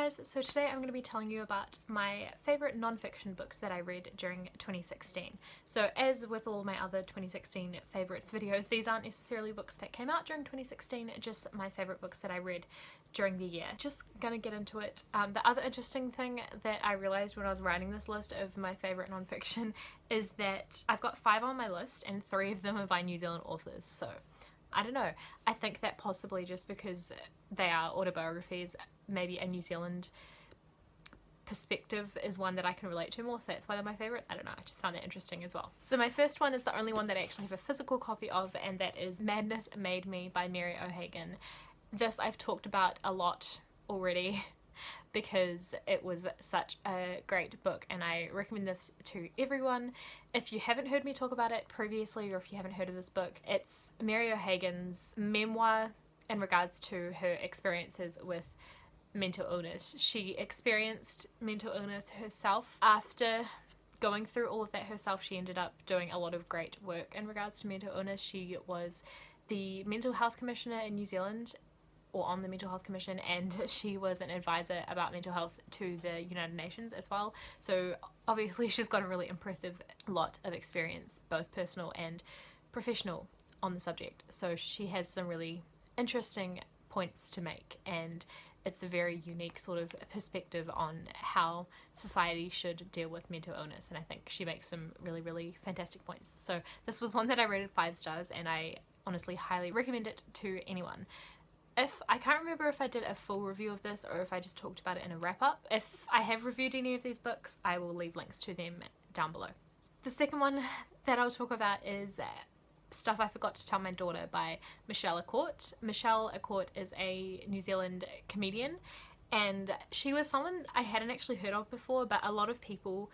guys, so today I'm going to be telling you about my favourite non-fiction books that I read during 2016. So as with all my other 2016 favourites videos, these aren't necessarily books that came out during 2016, just my favourite books that I read during the year. Just gonna get into it. The other interesting thing that I realised when I was writing this list of my favourite non-fiction is that I've got 5 on my list and 3 of them are by New Zealand authors, so I don't know. I think that possibly just because they are autobiographies, maybe a New Zealand perspective is one that I can relate to more, so that's why they're my favourites. I don't know, I just found that interesting as well. So my first one is the only one that I actually have a physical copy of, and that is Madness Made Me by Mary O'Hagan. This I've talked about a lot already because it was such a great book and I recommend this to everyone. If you haven't heard me talk about it previously, or if you haven't heard of this book, it's Mary O'Hagan's memoir in regards to her experiences with mental illness. She experienced mental illness herself. After going through all of that herself, she ended up doing a lot of great work in regards to mental illness. She was the Mental Health Commissioner in New Zealand, or on the Mental Health Commission, and she was an advisor about mental health to the United Nations as well. So obviously she's got a really impressive lot of experience, both personal and professional, on the subject. So she has some really interesting points to make, and it's a very unique sort of perspective on how society should deal with mental illness, and I think she makes some really fantastic points. So this was one that I rated 5 stars, and I honestly highly recommend it to anyone. I can't remember if I did a full review of this or if I just talked about it in a wrap-up. If I have reviewed any of these books, I will leave links to them down below. The second one that I'll talk about is Stuff I Forgot to Tell My Daughter by Michelle A'Court. Michelle A'Court is a New Zealand comedian, and she was someone I hadn't actually heard of before, but a lot of people,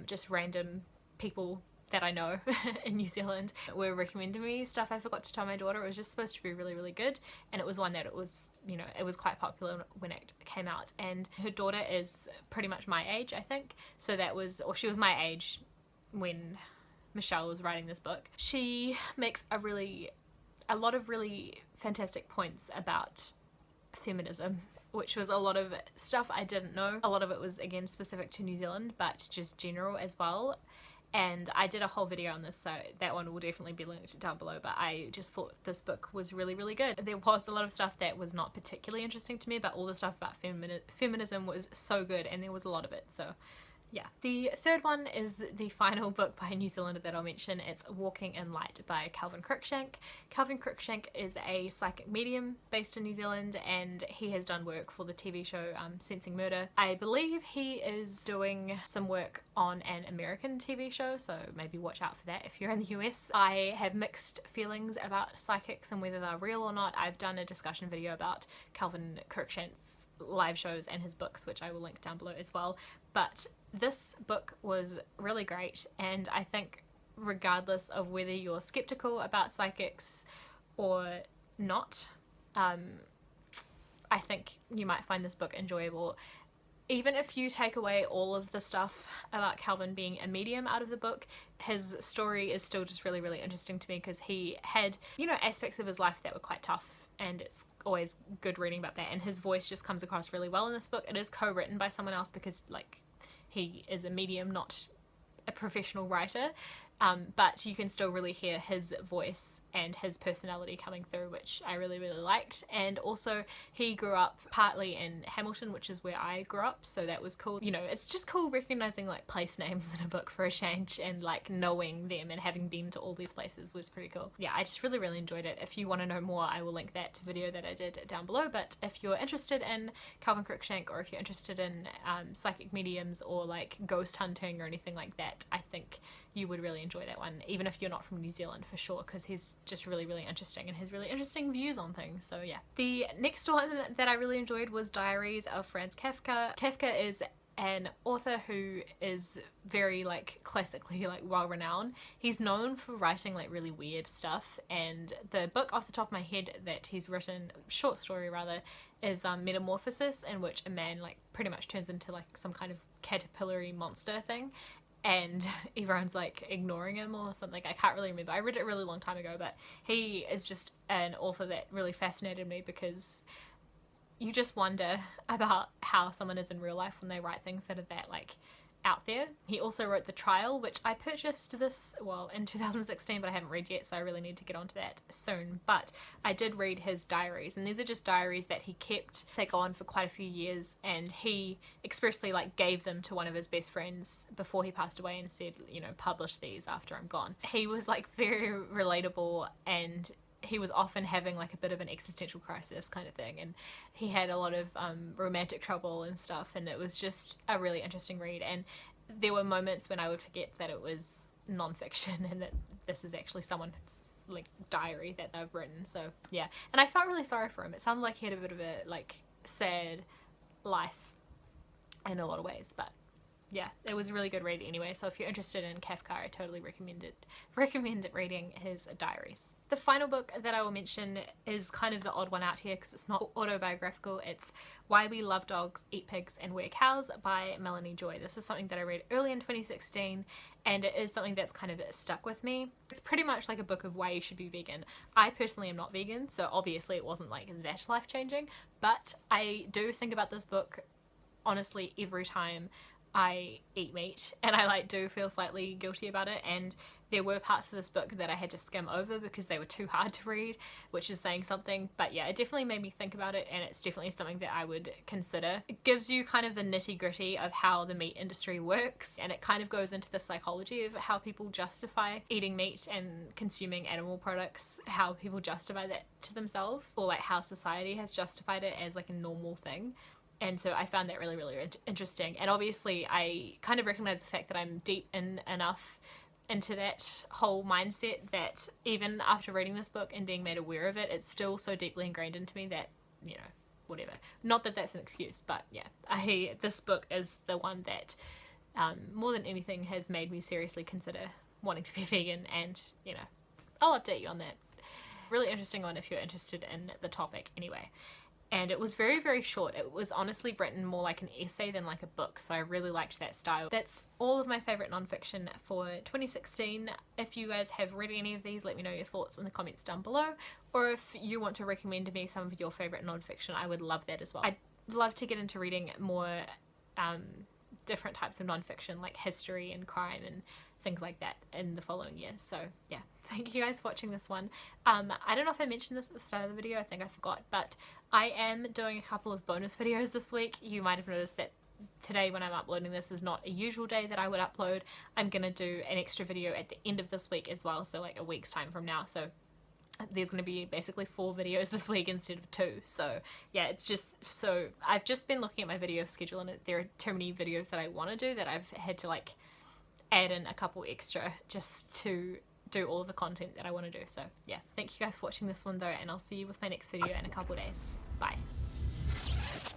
just random people that I know in New Zealand, were recommending me Stuff I Forgot to Tell My Daughter. It was just supposed to be really good, and it was one that it was, you know, it was quite popular when it came out, and her daughter is pretty much my age, I think, so that was, or she was my age when Michelle was writing this book. She makes a lot of really fantastic points about feminism, which was a lot of stuff I didn't know. A lot of it was again specific to New Zealand, but just general as well. And I did a whole video on this, so that one will definitely be linked down below, but I just thought this book was really good. There was a lot of stuff that was not particularly interesting to me, but all the stuff about feminism was so good, and there was a lot of it, so yeah. The third one is the final book by a New Zealander that I'll mention. It's Walking in Light by Calvin Cruikshank. Calvin Cruikshank is a psychic medium based in New Zealand, and he has done work for the TV show Sensing Murder. I believe he is doing some work on an American TV show, so maybe watch out for that if you're in the US. I have mixed feelings about psychics and whether they're real or not. I've done a discussion video about Calvin Cruikshank's live shows and his books, which I will link down below as well, but this book was really great, and I think regardless of whether you're skeptical about psychics or not, I think you might find this book enjoyable. Even if you take away all of the stuff about Calvin being a medium out of the book, his story is still just really interesting to me, because he had, you know, aspects of his life that were quite tough, and it's always good reading about that, and his voice just comes across really well in this book. It is co-written by someone else because, like, he is a medium, not a professional writer, but you can still really hear his voice and his personality coming through, which I really liked. And also he grew up partly in Hamilton, which is where I grew up, so that was cool. You know, it's just cool recognizing like place names in a book for a change, and like knowing them and having been to all these places was pretty cool. Yeah, I just really enjoyed it. If you want to know more, I will link that video that I did down below. But if you're interested in Calvin Cruikshank, or if you're interested in psychic mediums or like ghost hunting or anything like that, I think you would really enjoy that one, even if you're not from New Zealand, for sure, because he's just really interesting and has really interesting views on things. So yeah. The next one that I really enjoyed was Diaries of Franz Kafka. Kafka is an author who is very like classically like well renowned. He's known for writing like really weird stuff, and the book off the top of my head that he's written, short story rather, is Metamorphosis, in which a man like pretty much turns into like some kind of caterpillar-y monster thing, and everyone's like ignoring him or something. I can't really remember. I read it a really long time ago, but he is just an author that really fascinated me because you just wonder about how someone is in real life when they write things that are that like out there. He also wrote The Trial, which I purchased this, well, in 2016, but I haven't read yet, so I really need to get onto that soon. But I did read his diaries, and these are just diaries that he kept. They go on for quite a few years, and he expressly like gave them to one of his best friends before he passed away and said, you know, publish these after I'm gone. He was like very relatable, and he was often having like a bit of an existential crisis kind of thing, and he had a lot of romantic trouble and stuff, and it was just a really interesting read. And there were moments when I would forget that it was non-fiction and that this is actually someone's like diary that they've written. So yeah, and I felt really sorry for him. It sounded like he had a bit of a like sad life in a lot of ways, but yeah, it was a really good read anyway. So if you're interested in Kafka, I totally recommend reading his diaries. The final book that I will mention is kind of the odd one out here because it's not autobiographical. It's Why We Love Dogs, Eat Pigs and Wear Cows by Melanie Joy. This is something that I read early in 2016, and it is something that's kind of stuck with me. It's pretty much like a book of why you should be vegan. I personally am not vegan, so obviously it wasn't like that life-changing, but I do think about this book honestly every time I eat meat, and I like do feel slightly guilty about it. And there were parts of this book that I had to skim over because they were too hard to read, which is saying something. But yeah, it definitely made me think about it, and it's definitely something that I would consider. It gives you kind of the nitty-gritty of how the meat industry works, and it kind of goes into the psychology of how people justify eating meat and consuming animal products, how people justify that to themselves, or like how society has justified it as like a normal thing. And so I found that really, really interesting. And obviously I kind of recognize the fact that I'm deep in enough into that whole mindset that even after reading this book and being made aware of it, it's still so deeply ingrained into me that, you know, whatever. Not that that's an excuse, but yeah, this book is the one that more than anything has made me seriously consider wanting to be vegan, and, you know, I'll update you on that. Really interesting one if you're interested in the topic anyway. And it was very, very short. It was honestly written more like an essay than like a book, so I really liked that style. That's all of my favourite nonfiction for 2016. If you guys have read any of these, let me know your thoughts in the comments down below. Or if you want to recommend to me some of your favourite nonfiction, I would love that as well. I'd love to get into reading more different types of nonfiction, like history and crime and things like that in the following year. So yeah, thank you guys for watching this one. I don't know if I mentioned this at the start of the video, I think I forgot, but I am doing a couple of bonus videos this week. You might have noticed that today when I'm uploading this is not a usual day that I would upload. I'm gonna do an extra video at the end of this week as well, so like a week's time from now. So there's going to be basically 4 videos this week instead of 2. So yeah, it's just, so I've just been looking at my video schedule, and there are too many videos that I want to do that I've had to like add in a couple extra just to do all of the content that I want to do. So yeah, thank you guys for watching this one though, and I'll see you with my next video in a couple of days. Bye.